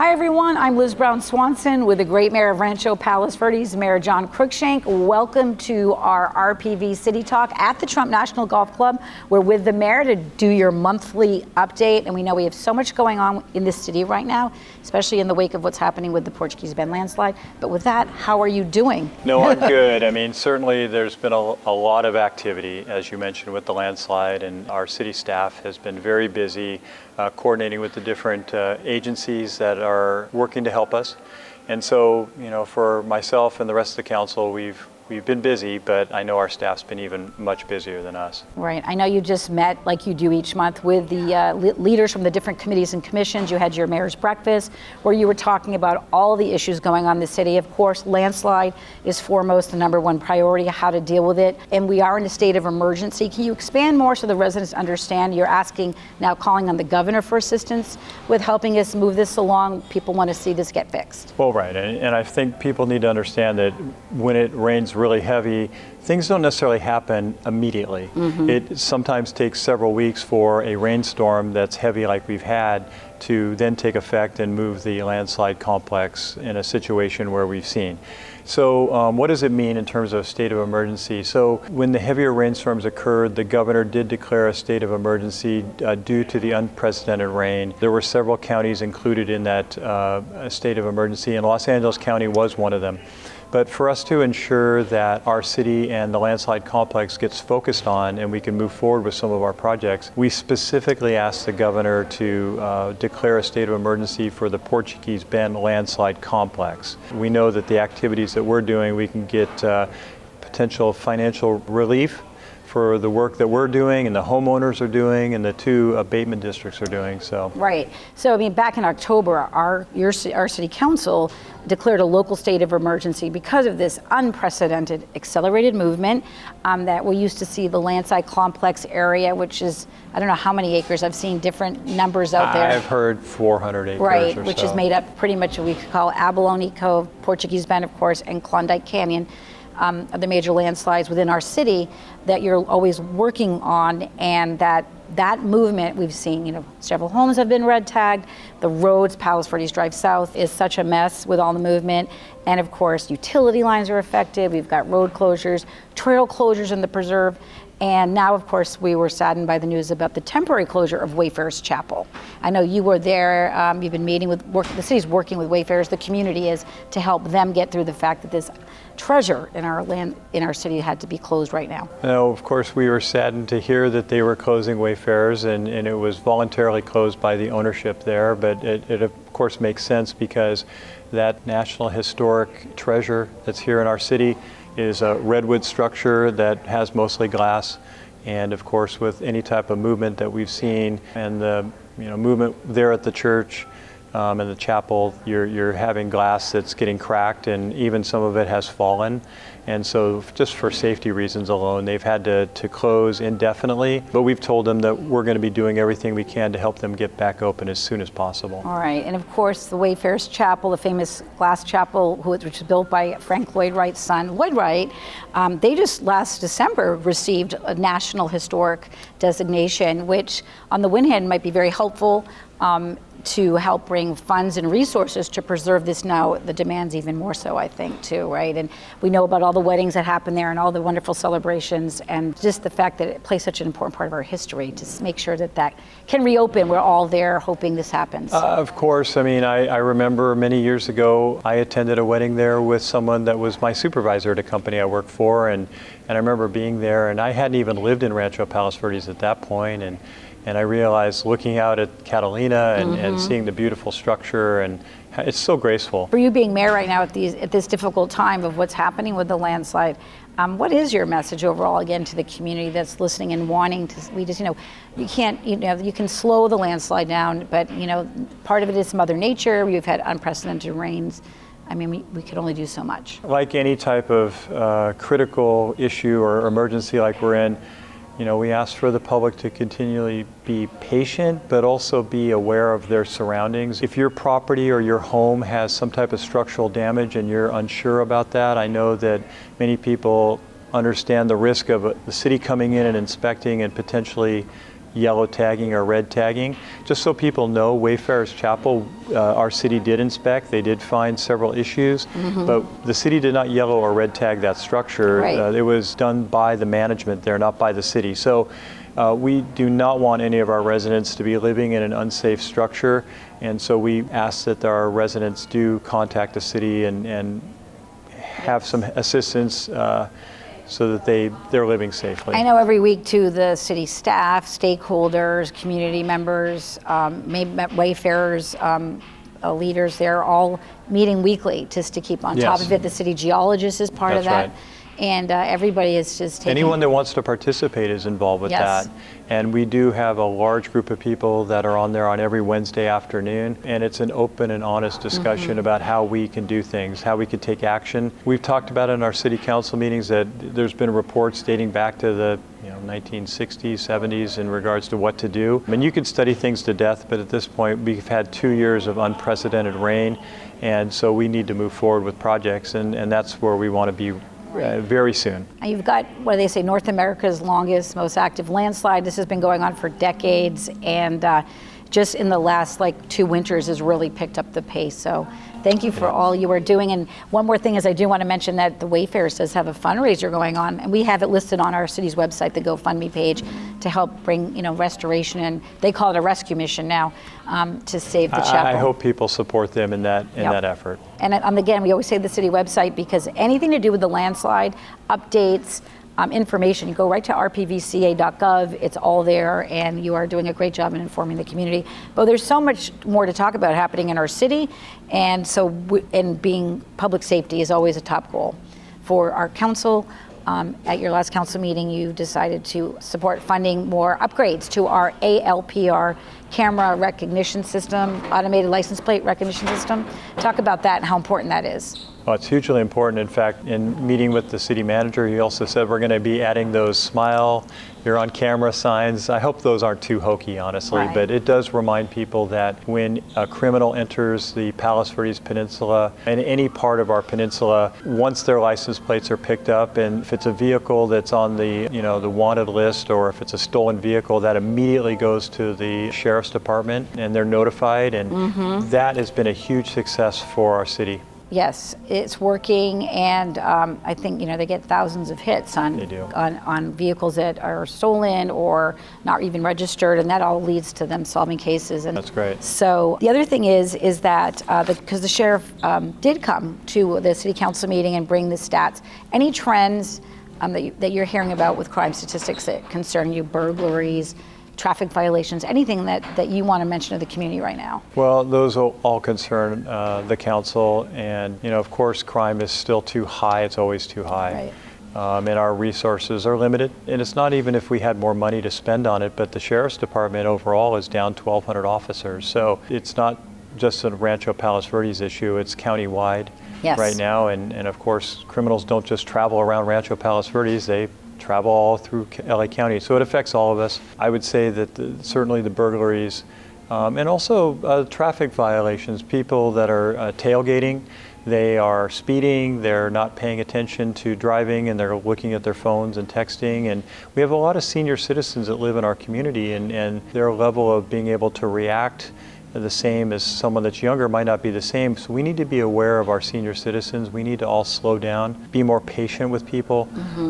Hi everyone, I'm Liz Brown Swanson with the great mayor of Rancho, Palos, Verdes, Mayor John Cruikshank. Welcome to our RPV City Talk at the Trump National Golf Club. We're with the mayor to do your monthly update, and we know we have so much going on in this city right now, especially in the wake of what's happening with the Portuguese Bend landslide. But with that, how are you doing? No, I'm good. I mean, certainly there's been a lot of activity, as you mentioned, with the landslide, and our city staff has been very busy coordinating with the different agencies that are working to help us. And so, you know, for myself and the rest of the council, we've been busy, but I know our staff's been even much busier than us. Right. I know you just met, like you do each month, with the leaders from the different committees and commissions. You had your mayor's breakfast where you were talking about all the issues going on in the city. Of course, landslide is foremost the #1 priority, how to deal with it. And we are in a state of emergency. Can you expand more so the residents understand? You're asking, now calling on the governor for assistance with helping us move this along. People want to see this get fixed. Well, right. And I think people need to understand that when it rains really heavy, things don't necessarily happen immediately. It sometimes takes several weeks for a rainstorm that's heavy like we've had to then take effect and move the landslide complex in a situation where we've seen. So what does it mean in terms of state of emergency? So when the heavier rainstorms occurred, the governor did declare a state of emergency due to the unprecedented rain. There were several counties included in that state of emergency, and Los Angeles County was one of them. But for us to ensure that our city and the landslide complex gets focused on and we can move forward with some of our projects, we specifically asked the governor to declare a state of emergency for the Portuguese Bend landslide complex. We know that the activities that we're doing, we can get potential financial relief for the work that we're doing and the homeowners are doing and the 2 abatement districts are doing. So right. So I mean, back in October, our city council declared a local state of emergency because of this unprecedented accelerated movement that we used to see the landslide complex area, which is, I don't know how many acres. I've seen different numbers out there. I've heard 400 acres right, or which so. is made up pretty much what we could call Abalone Cove, Portuguese Bend, of course, and Klondike Canyon. Of the major landslides within our city that you're always working on, and that movement we've seen, you know, several homes have been red tagged, the roads, Palos Verdes Drive South is such a mess with all the movement, and of course utility lines are affected, we've got road closures, trail closures in the preserve, and now of course we were saddened by the news about the temporary closure of Wayfarers Chapel. I know you were there, you've been meeting with, the city's working with Wayfarers, the community is, to help them get through the fact that this treasure in our city had to be closed right now. No, of course we were saddened to hear that they were closing Wayfarers, and it was voluntarily closed by the ownership there, but it of course makes sense because that national historic treasure that's here in our city is a redwood structure that has mostly glass, and of course with any type of movement that we've seen and the movement there at the church and the chapel, you're having glass that's getting cracked, and even some of it has fallen. And so just for safety reasons alone, they've had to close indefinitely. But we've told them that we're going to be doing everything we can to help them get back open as soon as possible. All right, and of course the Wayfarers Chapel, the famous glass chapel, which was built by Frank Lloyd Wright's son, Lloyd Wright, they just last December received a National Historic designation, which on the one hand might be very helpful to help bring funds and resources to preserve this now. The demand's even more so, I think, too, right? And we know about all the weddings that happen there and all the wonderful celebrations, and just the fact that it plays such an important part of our history to make sure that can reopen. We're all there hoping this happens. Of course. I mean, I remember many years ago, I attended a wedding there with someone that was my supervisor at a company I worked for, and I remember being there, and I hadn't even lived in Rancho Palos Verdes at that point, and I realized looking out at Catalina and seeing the beautiful structure, and it's so graceful. For you being mayor right now at this difficult time of what's happening with the landslide, what is your message overall, again, to the community that's listening and wanting to, you can't, you can slow the landslide down, but, part of it is Mother Nature. We've had unprecedented rains. I mean, we could only do so much. Like any type of critical issue or emergency like we're in, we ask for the public to continually be patient, but also be aware of their surroundings. If your property or your home has some type of structural damage and you're unsure about that, I know that many people understand the risk of the city coming in and inspecting and potentially yellow tagging or red tagging. Just so people know, Wayfarers Chapel, our city did inspect. They did find several issues, but the city did not yellow or red tag that structure. Right. It was done by the management there, not by the city. So we do not want any of our residents to be living in an unsafe structure, and so we ask that our residents do contact the city and have some assistance so that they're living safely. I know every week too, the city staff, stakeholders, community members, wayfarers, leaders, they're all meeting weekly just to keep on top of it. The city geologist is part of that. Right. And everybody is just taking... Anyone that wants to participate is involved with that. And we do have a large group of people that are on there on every Wednesday afternoon. And it's an open and honest discussion about how we can do things, how we could take action. We've talked about in our city council meetings that there's been reports dating back to the 1960s, 70s in regards to what to do. I mean, you could study things to death, but at this point, we've had 2 years of unprecedented rain. And so we need to move forward with projects. And that's where we want to be very soon. You've got, what do they say, North America's longest, most active landslide. This has been going on for decades, and just in the last 2 winters has really picked up the pace. So thank you for all you are doing. And one more thing is I do want to mention that the Wayfarers does have a fundraiser going on, and we have it listed on our city's website, the GoFundMe page, to help bring restoration, and they call it a rescue mission now, to save the chapel. I hope people support them in that effort. And again, we always say the city website, because anything to do with the landslide, updates, information, you go right to rpvca.gov. It's all there, and you are doing a great job in informing the community. But there's so much more to talk about happening in our city, and so and being public safety is always a top goal for our council. At your last council meeting, you decided to support funding more upgrades to our ALPR camera recognition system, automated license plate recognition system. Talk about that and how important that is. Well, it's hugely important. In fact, in meeting with the city manager, he also said we're going to be adding those smile, you're on camera signs. I hope those aren't too hokey, honestly, but it does remind people that when a criminal enters the Palos Verdes Peninsula and any part of our peninsula, once their license plates are picked up, and if it's a vehicle that's on the the wanted list, or if it's a stolen vehicle, that immediately goes to the sheriff's department and they're notified, and that has been a huge success for our city. Yes, it's working, and I think they get thousands of hits on vehicles that are stolen or not even registered, and that all leads to them solving cases. And that's great. So the other thing is that because the sheriff did come to the city council meeting and bring the stats, any trends that you're hearing about with crime statistics that concern you, burglaries, traffic violations, anything that you want to mention to the community right now? Well, those all concern the council, and of course crime is still too high. It's always too high. And our resources are limited, and it's not even if we had more money to spend on it, but the sheriff's department overall is down 1,200 officers. So it's not just a Rancho Palos Verdes issue, it's countywide right now, and of course criminals don't just travel around Rancho Palos Verdes, they travel all through LA County, so it affects all of us. I would say that certainly the burglaries and also traffic violations, people that are tailgating, they are speeding, they're not paying attention to driving, and they're looking at their phones and texting. And we have a lot of senior citizens that live in our community, and their level of being able to react the same as someone that's younger might not be the same. So we need to be aware of our senior citizens. We need to all slow down, be more patient with people.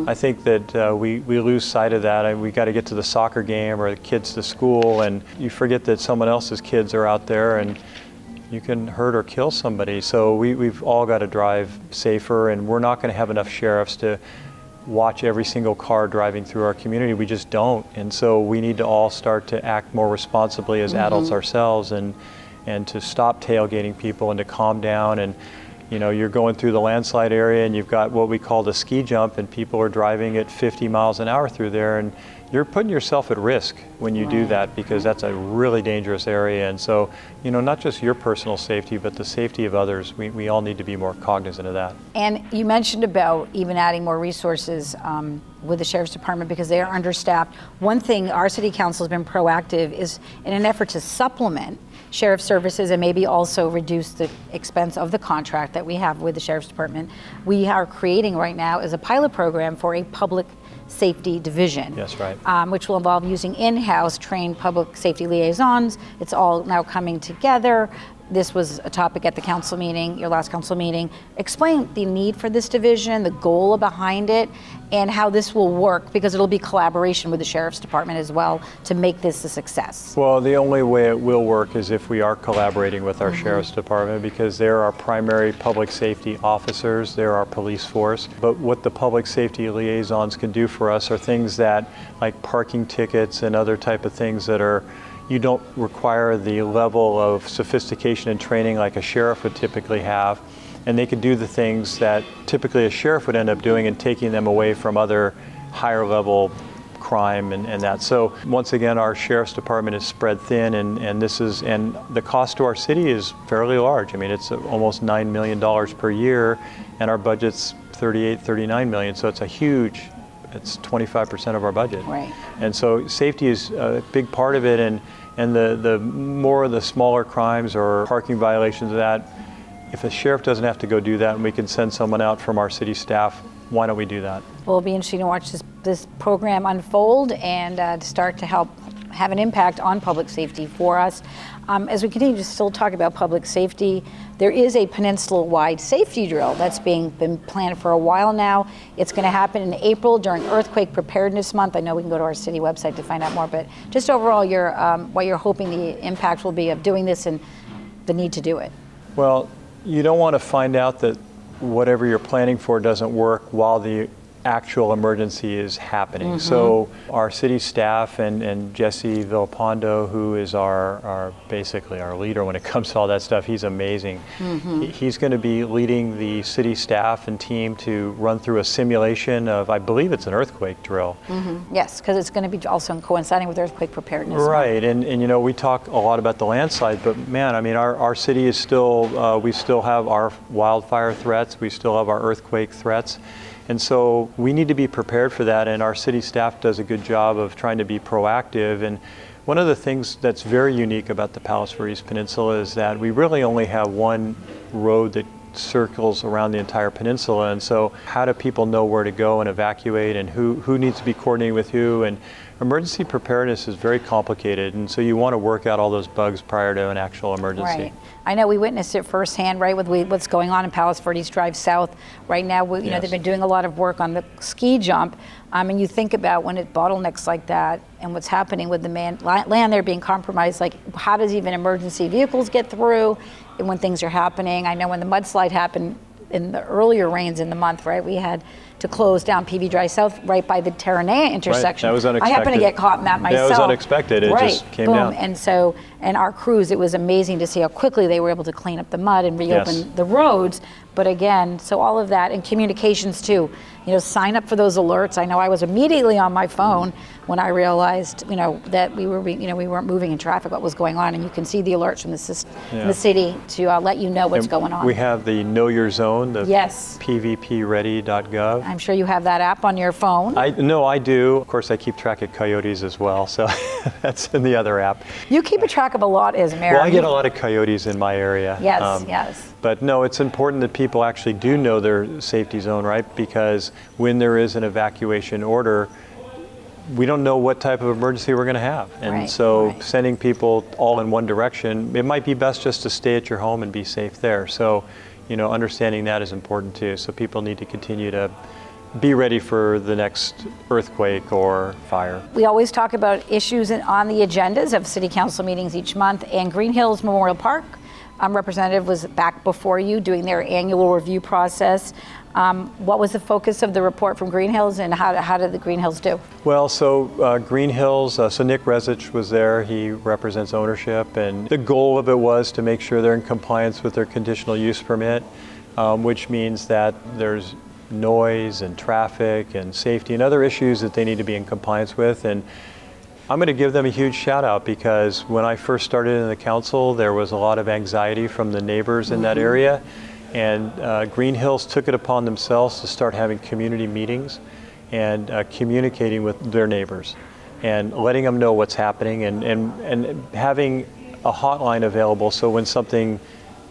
I think that we lose sight of that. We got to get to the soccer game or the kids to school, and you forget that someone else's kids are out there, and you can hurt or kill somebody. So we've all got to drive safer, and we're not going to have enough sheriffs to watch every single car driving through our community. We just don't. And so we need to all start to act more responsibly as adults ourselves, and to stop tailgating people and to calm down. And you're going through the landslide area and you've got what we call the ski jump, and people are driving at 50 miles an hour through there, and you're putting yourself at risk when you do that, because that's a really dangerous area. And so, not just your personal safety, but the safety of others, we all need to be more cognizant of that. And you mentioned about even adding more resources with the Sheriff's Department because they are understaffed. One thing our City Council has been proactive is in an effort to supplement Sheriff services and maybe also reduce the expense of the contract that we have with the Sheriff's Department. We are creating right now is a pilot program for a public Safety Division. Yes, right. Which will involve using in-house trained public safety liaisons. It's all now coming together. This was a topic at the council meeting, your last council meeting. Explain the need for this division, the goal behind it, and how this will work, because it'll be collaboration with the Sheriff's Department as well to make this a success. Well, the only way it will work is if we are collaborating with our Sheriff's Department, because they're our primary public safety officers, they're our police force. But what the public safety liaisons can do for us are things that, like parking tickets and other type of things that are, you don't require the level of sophistication and training like a sheriff would typically have. And they could do the things that typically a sheriff would end up doing and taking them away from other higher level crime and that. So once again, our Sheriff's Department is spread thin, and the cost to our city is fairly large. I mean, it's almost $9 million per year, and our budget's 39 million. So it's it's 25% of our budget. Right. And so safety is a big part of it, and the more of the smaller crimes or parking violations of that, if a sheriff doesn't have to go do that and we can send someone out from our city staff, why don't we do that? Well, it'll be interesting to watch this program unfold and to start to help have an impact on public safety for us. As we continue to still talk about public safety, there is a peninsula-wide safety drill that's been planned for a while now. It's going to happen in April during Earthquake Preparedness Month. I know we can go to our city website to find out more, but just overall, what you're hoping the impact will be of doing this and the need to do it. Well, you don't want to find out that whatever you're planning for doesn't work while the actual emergency is happening. So our city staff and Jesse Villalpando, who is basically our leader when it comes to all that stuff, he's amazing. He's going to be leading the city staff and team to run through a simulation of, I believe it's an earthquake drill. Yes, because it's going to be also coinciding with Earthquake Preparedness Month. Right, and you know, we talk a lot about the landslide, but man, I mean, our city is still, we still have our wildfire threats, we still have our earthquake threats. And so we need to be prepared for that, and our city staff does a good job of trying to be proactive. And one of the things that's very unique about the Palos Verdes Peninsula is that we really only have one road that circles around the entire peninsula, and so how do people know where to go and evacuate, and who needs to be coordinating with who? And emergency preparedness is very complicated, and so you want to work out all those bugs prior to an actual emergency. Right. I know we witnessed it firsthand, right, with what's going on in Palos Verdes Drive South. Right now, you know, they've been doing a lot of work on the ski jump. And you think about when it bottlenecks like that and what's happening with the land there being compromised, like how does even emergency vehicles get through and when things are happening? I know when the mudslide happened in the earlier rains in the month, right, we had to close down PV Drive South right by the Terranea intersection. Right. That was unexpected. I happened to get caught in that myself. That was unexpected. It just came down. And so, and our crews, it was amazing to see how quickly they were able to clean up the mud and reopen the roads. But again, so all of that, and communications too. You know, sign up for those alerts. I know I was immediately on my phone when I realized, you know, that we weren't moving in traffic, what was going on, and you can see the alerts from the city to let you know what's going on. We have the Know Your Zone, the yes. pvpready.gov. I'm sure you have that app on your phone. I do. Of course, I keep track of coyotes as well, so that's in the other app. You keep a track of a lot as mayor. Well, I get a lot of coyotes in my area. Yes, yes. But no, it's important that people actually do know their safety zone, right? Because when there is an evacuation order, we don't know what type of emergency we're going to have. And sending people all in one direction, it might be best just to stay at your home and be safe there. So, you know, understanding that is important too. So people need to continue to be ready for the next earthquake or fire. We always talk about issues on the agendas of city council meetings each month, and Green Hills Memorial Park representative was back before you doing their annual review process. What was the focus of the report from Green Hills, and how did the Green Hills do? Well, so Green Hills, so Nick Resich was there. He represents ownership, and the goal of it was to make sure they're in compliance with their conditional use permit, which means that there's noise and traffic and safety and other issues that they need to be in compliance with. And I'm going to give them a huge shout out, because when I first started in the council, there was a lot of anxiety from the neighbors in that area. And Green Hills took it upon themselves to start having community meetings and communicating with their neighbors and letting them know what's happening, and having a hotline available, so when something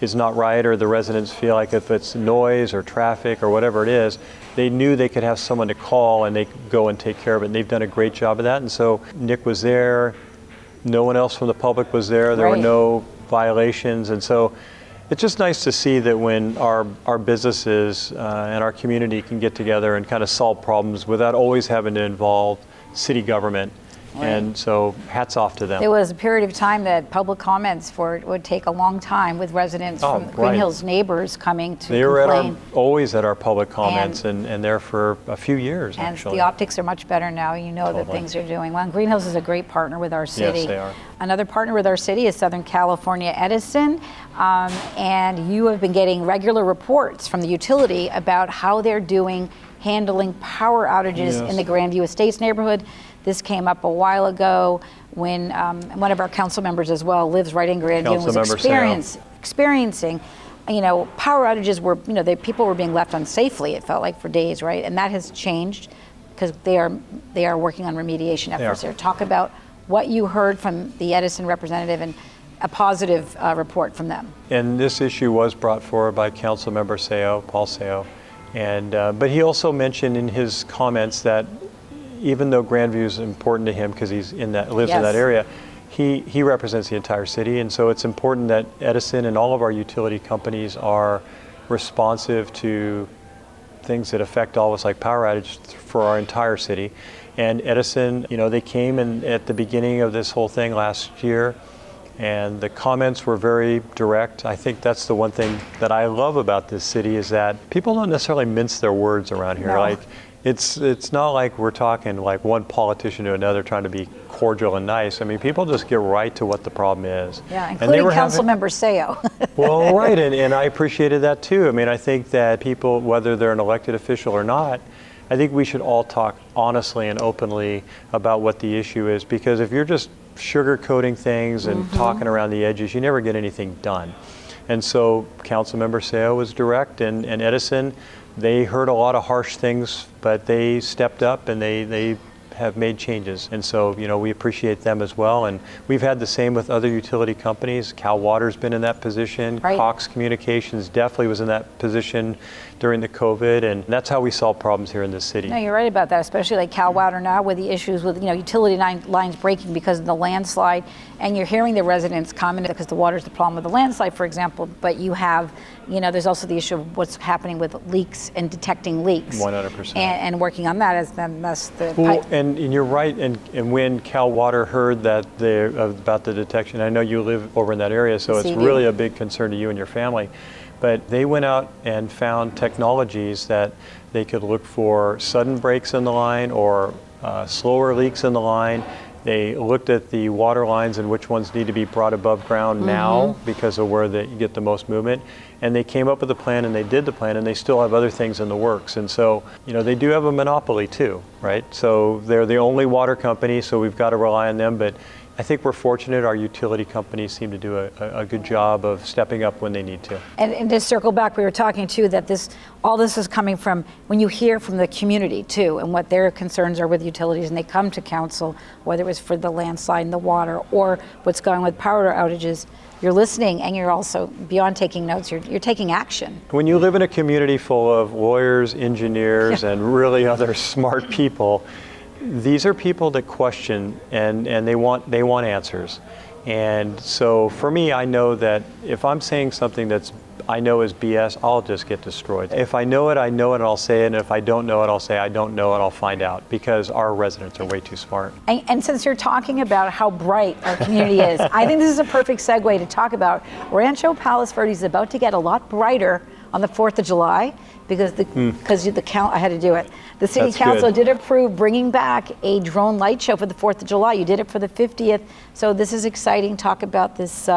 is not right, or the residents feel like if it's noise or traffic or whatever it is, they knew they could have someone to call and they could go and take care of it. And they've done a great job of that. And so Nick was there. No one else from the public was there. There were no violations. And so it's just nice to see that when our businesses and our community can get together and kind of solve problems without always having to involve city government. Right. And so hats off to them. There was a period of time that public comments for it would take a long time with residents from Green Hills neighbors coming to they were complain. Always at our public comments and there for a few years, and actually. The optics are much better now. You know that things are doing well. And Green Hills is a great partner with our city. Yes, they are. Another partner with our city is Southern California Edison. And you have been getting regular reports from the utility about how they're doing handling power outages in the Grandview Estates neighborhood. This came up a while ago when one of our council members as well lives right in Grandview and was experiencing, power outages were, people were being left unsafely, it felt like, for days, right? And that has changed because they are working on remediation efforts there. Talk about what you heard from the Edison representative and a positive report from them. And this issue was brought forward by Council Member Paul Seo. And but he also mentioned in his comments that even though Grandview is important to him because lives in that area, he represents the entire city, and so it's important that Edison and all of our utility companies are responsive to things that affect all of us, like power outage for our entire city. And Edison, they came in at the beginning of this whole thing last year, and the comments were very direct. I think that's the one thing that I love about this city is that people don't necessarily mince their words around here. No. Like it's not like we're talking like one politician to another trying to be cordial and nice. I mean, people just get right to what the problem is. Yeah, including Council Member Seo. Well, right, and I appreciated that too. I mean, I think that people, whether they're an elected official or not, I think we should all talk honestly and openly about what the issue is, because if you're just sugarcoating things and talking around the edges, you never get anything done. And so Councilmember Seo was direct, and Edison, they heard a lot of harsh things, but they stepped up and they have made changes. And so, we appreciate them as well. And we've had the same with other utility companies. Cal Water's been in that position. Right. Cox Communications definitely was in that position during the COVID, and that's how we solve problems here in this city. No, you're right about that, especially like Cal Water now with the issues with, utility lines breaking because of the landslide, and you're hearing the residents comment because the water's the problem with the landslide, for example, but you have, there's also the issue of what's happening with leaks and detecting leaks. 100%. And working on that that's the pipe. And you're right, and when Cal Water heard that about the detection, I know you live over in that area, so it's really a big concern to you and your family. But they went out and found technologies that they could look for sudden breaks in the line or slower leaks in the line. They looked at the water lines and which ones need to be brought above ground now because of where you get the most movement. And they came up with a plan and they did the plan, and they still have other things in the works. And so, they do have a monopoly too, right? So they're the only water company, so we've got to rely on them. But I think we're fortunate. Our utility companies seem to do a good job of stepping up when they need to. And to circle back, we were talking too that all this is coming from when you hear from the community too, and what their concerns are with utilities, and they come to council, whether it was for the landslide and the water or what's going on with power outages. You're listening, and you're also, beyond taking notes, you're taking action. When you live in a community full of lawyers, engineers, and really other smart people, these are people that question and they want answers. And so for me, I know that if I'm saying something I know is BS, I'll just get destroyed. If I know it, and I'll say it. And if I don't know it, I'll say I don't know it, I'll find out, because our residents are way too smart. And since you're talking about how bright our community is, I think this is a perfect segue to talk about Rancho Palos Verdes is about to get a lot brighter on the 4th of July because I had to do it. The city council did approve bringing back a drone light show for the 4th of July. You did it for the 50th. So this is exciting. Talk about this.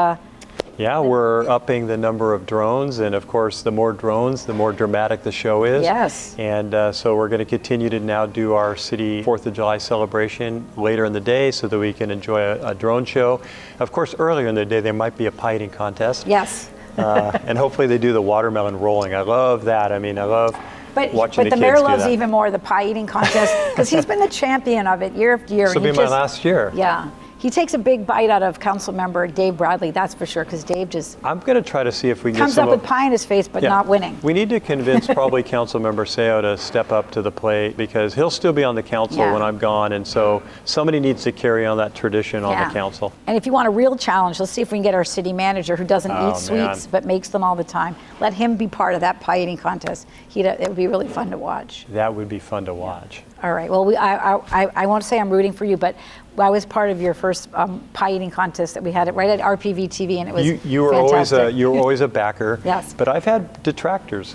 Yeah, we're upping the number of drones, and of course, the more drones, the more dramatic the show is. Yes. And so we're going to continue to now do our city 4th of July celebration later in the day so that we can enjoy a drone show. Of course, earlier in the day, there might be a pie eating contest. Yes. And hopefully they do the watermelon rolling. I love that. I mean, I love watching the kids do that. But the mayor loves even more the pie eating contest because he's been the champion of it year after year. This will be my last year. Yeah. He takes a big bite out of council member Dave Bradley, that's for sure, because Dave just I'm going to try to see if we can comes get up with pie in his face, but Yeah. not winning. We need to convince probably council member Seo to step up to the plate, because he'll still be on the council Yeah. when I'm gone, and so somebody needs to carry on that tradition on Yeah. the council. And if you want a real challenge, let's see if we can get our city manager, who doesn't Oh, eat sweets man. but makes them all the time. Let him be part of that pie eating contest. It would be really fun to watch. That would be fun to watch. All right. Well, I won't say I'm rooting for you, but I was part of your first pie eating contest that we had right at RPVtv, and it was You were always a backer. Yes. But I've had detractors.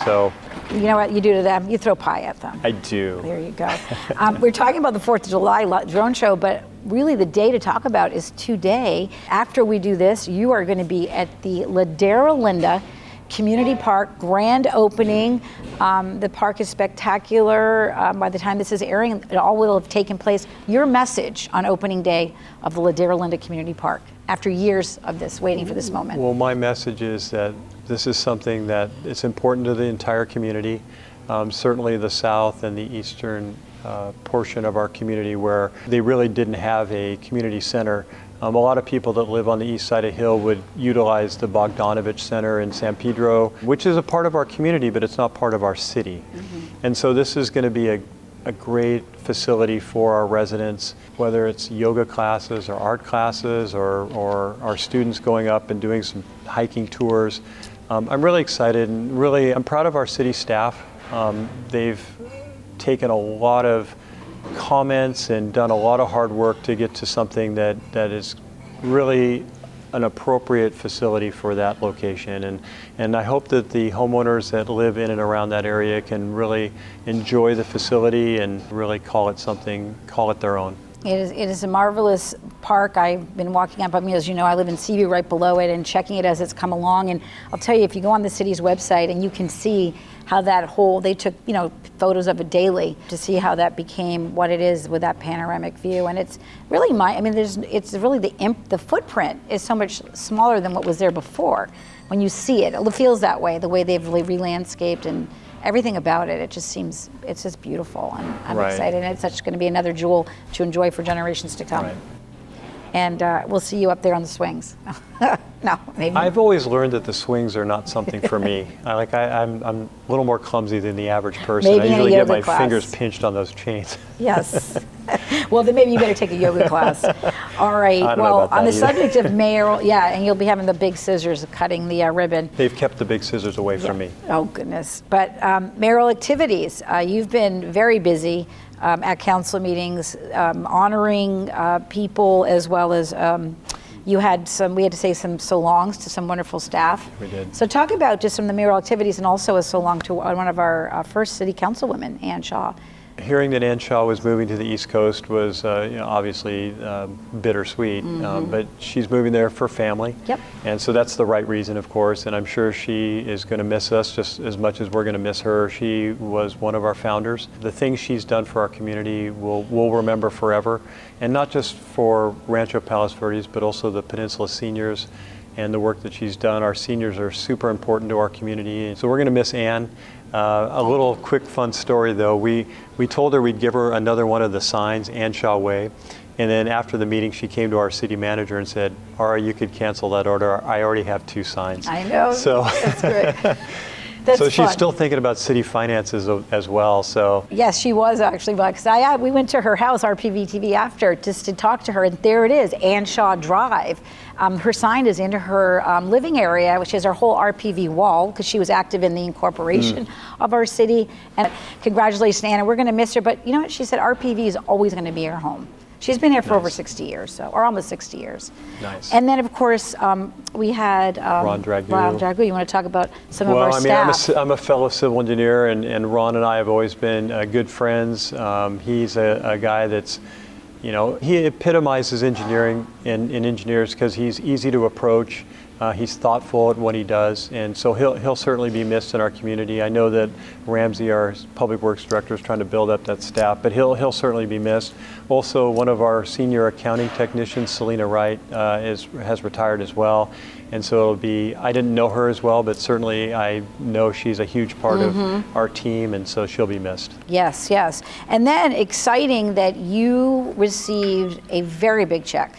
So You know what you do to them? You throw pie at them. I do. There you go. We're talking about the 4th of July drone show, but really the day to talk about is today. After we do this, you are going to be at the Ladera Linda Community Park grand opening. The park is spectacular. By the time this is airing, it all will have taken place. Your message on opening day of the Ladera Linda Community Park after years of this, waiting for this moment. Well, my message is that this is something that is important to the entire community, certainly the south and the eastern portion of our community, where they really didn't have a community center. A lot of people that live on the east side of Hill would utilize the Bogdanovich Center in San Pedro, which is a part of our community, but it's not part of our city. And so this is going to be a great facility for our residents, whether it's yoga classes or art classes or our students going up and doing some hiking tours. I'm really excited, and really I'm proud of our city staff. They've taken a lot of comments and done a lot of hard work to get to something that is really an appropriate facility for that location. And I hope that the homeowners that live in and around that area can really enjoy the facility and really call it their own. It is a marvelous park. I've been walking up, as you know, I live in Seaview right below it, and checking it as it's come along. And I'll tell you, if you go on the city's website and you can see how they took, photos of it daily to see how that became what it is with that panoramic view. And it's really it's really the footprint is so much smaller than what was there before. When you see it, it feels that way, the way they've re-landscaped and everything about it. It's just beautiful. And I'm Right. excited. And it's going to be another jewel to enjoy for generations to come. Right. And we'll see you up there on the swings. No, maybe. I've always learned that the swings are not something for me. I'm a little more clumsy than the average person. Maybe I in a usually get yoga my class. fingers pinched on those chains. Yes. Well, then maybe you better take a yoga class. All right. I don't know Well, about on the that either. subject of mayoral, and you'll be having the big scissors cutting the ribbon. They've kept the big scissors away from me. Oh, goodness. But mayoral activities, you've been very busy at council meetings, honoring people, as well as we had to say some so longs to some wonderful staff. We did. So talk about just some of the mayoral activities, and also a so long to one of our first city councilwomen, Ann Shaw. Hearing that Ann Shaw was moving to the East Coast was obviously bittersweet, but she's moving there for family. Yep. And so that's the right reason, of course, and I'm sure she is going to miss us just as much as we're going to miss her. She was one of our founders. The things she's done for our community we'll remember forever, and not just for Rancho Palos Verdes, but also the Peninsula seniors and the work that she's done. Our seniors are super important to our community, so we're going to miss Ann. A little quick fun story though, we told her we'd give her another one of the signs, Ann Shaw Way, and then after the meeting she came to our city manager and said, "Ara, you could cancel that order. I already have 2 signs." I know. So That's great. That's so she's fun. still thinking about city finances as well. So Yes, she was actually, because we went to her house, RPVtv, after, just to talk to her, and there it is, Ann Shaw Drive. Her sign is into her living area, which is our whole RPV wall, because she was active in the incorporation of our city. And congratulations, Anna. We're going to miss her, but you know what? She said RPV is always going to be her home. She's been here for over 60 years, or almost 60 years. Nice. And then, of course, we had Ron Dragoo. Ron Dragoo. You want to talk about some of our staff? I'm a fellow civil engineer, and Ron and I have always been good friends. He's a guy that's, he epitomizes engineering and engineers because he's easy to approach. He's thoughtful at what he does, and so he'll certainly be missed in our community. I know that Ramsey, our Public Works Director, is trying to build up that staff, but he'll certainly be missed. Also, one of our senior accounting technicians, Selena Wright, has retired as well, And so it'll be, I didn't know her as well, but certainly I know she's a huge part of our team, and so she'll be missed. Yes, yes. And then exciting that you received a very big check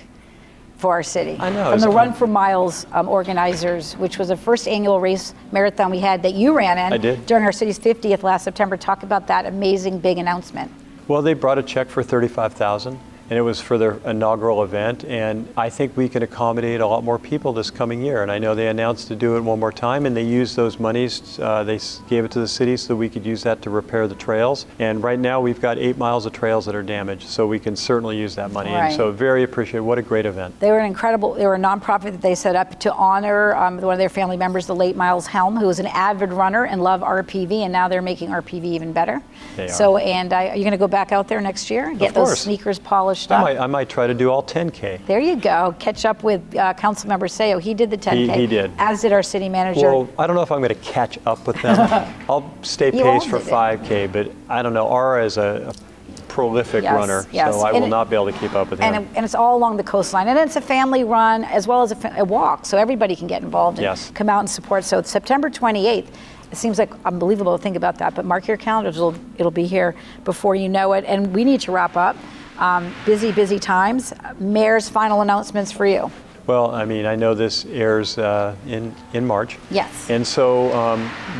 for our city. I know. From the Run for Miles organizers, which was the first annual race marathon we had that you ran in. I did. During our city's 50th last September. Talk about that amazing big announcement. Well, they brought a check for $35,000. And it was for their inaugural event, and I think we can accommodate a lot more people this coming year. And I know they announced to do it one more time, and they used those monies, they gave it to the city so we could use that to repair the trails. And right now we've got 8 miles of trails that are damaged, so we can certainly use that money. Right. And so very appreciative, what a great event. They were they were a nonprofit that they set up to honor one of their family members, the late Miles Helm, who was an avid runner and loved RPV, and now they're making RPV even better. They are. So, and are you gonna go back out there next year and get those sneakers polished up? I might try to do all 10K. There you go. Catch up with Councilmember Seo. He did the 10K. He did. As did our city manager. Well, I don't know if I'm going to catch up with them. I'll stay pace for 5K, but I don't know. Ara is a prolific runner, so I will not be able to keep up with him. And it's all along the coastline. And it's a family run as well as a walk, so everybody can get involved and come out and support. So it's September 28th. It seems like unbelievable to think about that, but mark your calendars. It'll be here before you know it. And we need to wrap up. Busy times. Mayor's final announcements for you. Well, I mean, I know this airs in March. Yes. And so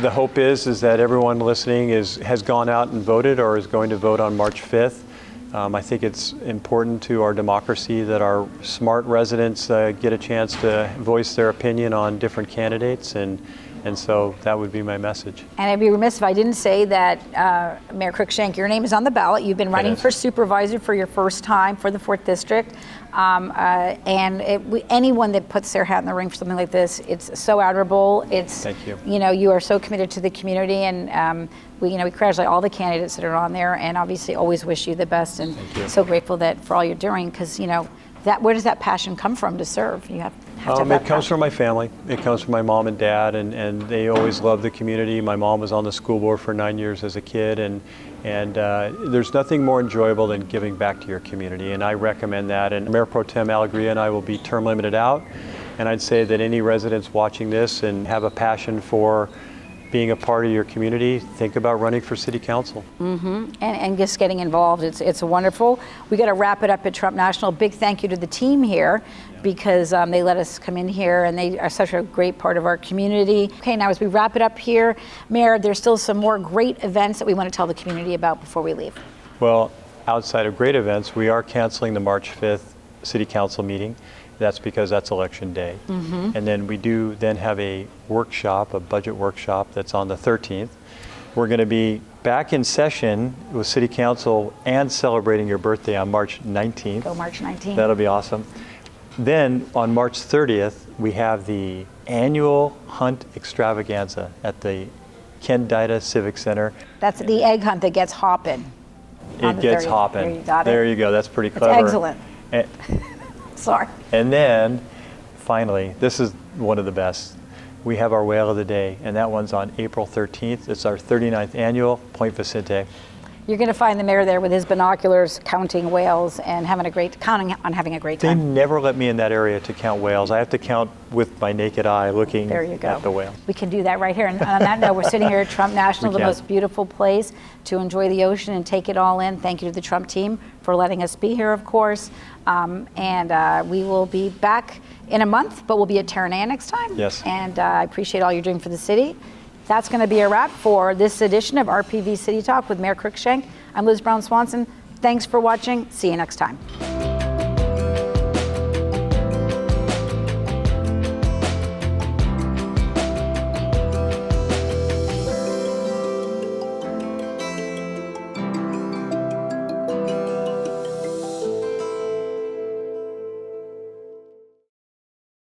the hope is that everyone listening has gone out and voted or is going to vote on March 5th. I think it's important to our democracy that our smart residents get a chance to voice their opinion on different candidates, and so that would be my message. And I'd be remiss if I didn't say that, Mayor Cruikshank, your name is on the ballot. You've been running for supervisor for your first time for the 4th District. Anyone that puts their hat in the ring for something like this, it's so admirable. Thank you. You know, you are so committed to the community, and we congratulate all the candidates that are on there, and obviously always wish you the best, and so grateful for all you're doing, because where does that passion come from to serve? You have to have that it comes from my family. It comes from my mom and dad, and they always loved the community. My mom was on the school board for 9 years as a kid, and there's nothing more enjoyable than giving back to your community, and I recommend that. And Mayor Pro Tem Alegria and I will be term limited out, and I'd say that any residents watching this and have a passion for being a part of your community, think about running for city council. And just getting involved. It's wonderful. We got to wrap it up at Trump National. Big thank you to the team here, because they let us come in here, and they are such a great part of our community. Okay, now as we wrap it up here, Mayor, there's still some more great events that we want to tell the community about before we leave. Well, outside of great events, we are canceling the March 5th City Council meeting. That's because that's election day. And then we do then have a workshop, a budget workshop that's on the 13th. We're going to be back in session with City Council and celebrating your birthday on March 19th. Go March 19th. That'll be awesome. Then on March 30th, we have the annual hunt extravaganza at the Kendida Civic Center. That's the egg hunt that gets hopping. It gets hopping. There you got it. There you go. That's pretty clever. That's excellent. Sorry. And then, finally, this is one of the best. We have our Whale of the Day, and that one's on April 13th. It's our 39th annual Point Vicente. You're going to find the mayor there with his binoculars counting whales and counting on having a great time. They never let me in that area to count whales. I have to count with my naked eye looking at the whale. We can do that right here. And on that note, we're sitting here at Trump National, the most beautiful place to enjoy the ocean and take it all in. Thank you to the Trump team for letting us be here, of course. We will be back in a month, but we'll be at Terranea next time. Yes. And I appreciate all you're doing for the city. That's going to be a wrap for this edition of RPV City Talk with Mayor Cruikshank. I'm Liz Brown Swanson. Thanks for watching. See you next time.